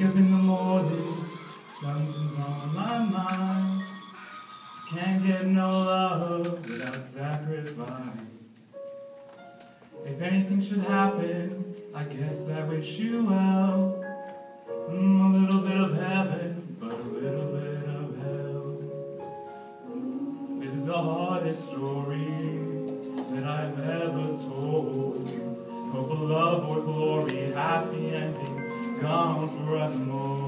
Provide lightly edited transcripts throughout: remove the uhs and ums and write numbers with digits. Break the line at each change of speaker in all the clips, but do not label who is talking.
Wake up in the morning, something's on my mind. Can't get no love without sacrifice. If anything should happen, I guess I wish you well. A little bit of heaven, but a little bit of hell. This is the hardest story that I've ever told. Hope of love or glory, happy endings, gone forevermore.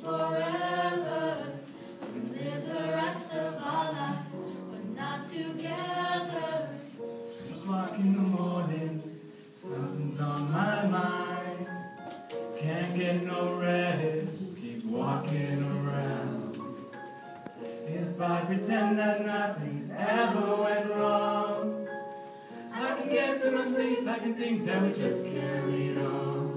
Forever, we live the rest of our life, but not together.
Just walk in the morning, something's on my mind. Can't get no rest, keep walking around. If I pretend that nothing ever went wrong, I can get to my sleep, I can think that we just carried on.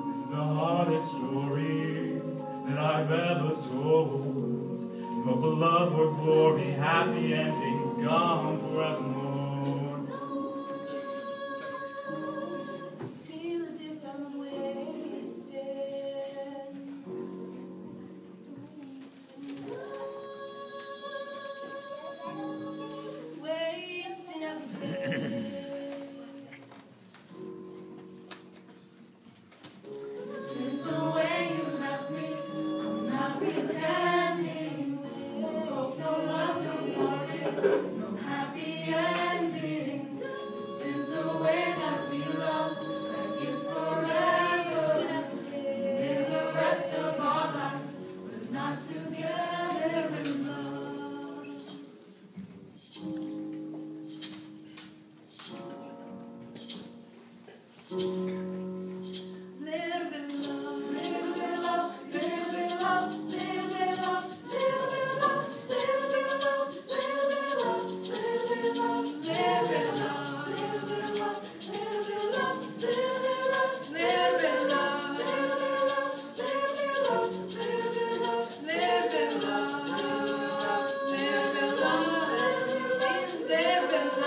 This is the hardest story that I've ever told. Hope of love or glory, happy endings, gone forevermore.
Feel as if I'm wasted. Wasting every day. This is the way you left me. I'm not pretending. No hope, no love, no glory, no happy ending. This is the way that we love, like it's forever. Live the rest of our lives, but not together in love. Little bit of love, little bit of love, little bit of love, little bit of love, little bit of love, little bit of love, little bit of love, little bit of love, little bit of love, little bit of love, little bit of love, little bit of love, little bit of love, little bit of love, little bit of love, little bit of love, little bit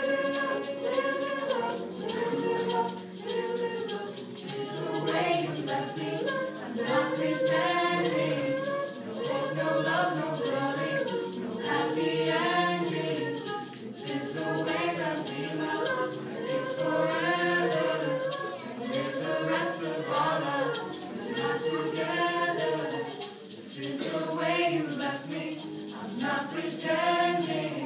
of love, little bit of love, together. This is the way you left me. I'm not pretending.